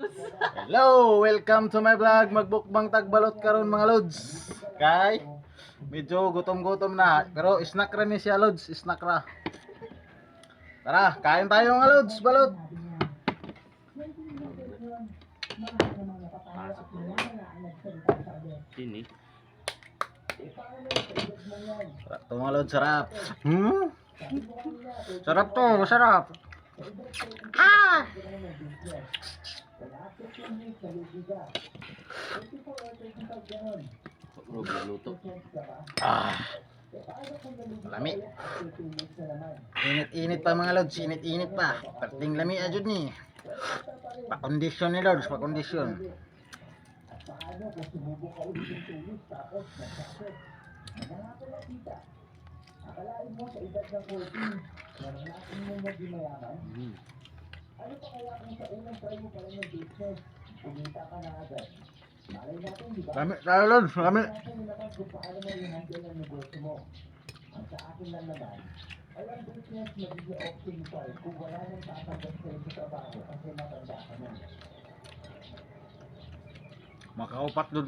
Hello, welcome to my vlog. Magbukbang tagbalot karon mga lods. Kay medyo gutom-gutom na, pero snack ra ni siya lods, snack ra. Tara, kain tayo mga lods, balot. Sini. Sarap to mga lods, sarap. Sarap to, masarap. Ah! Luto. Ah. Lami. Init-init pa mga lods, init-init pa. Perting lami ajud ni. Pa-condition ni lods, pa-condition. Lami, tayo lods, lami. Makaupat doon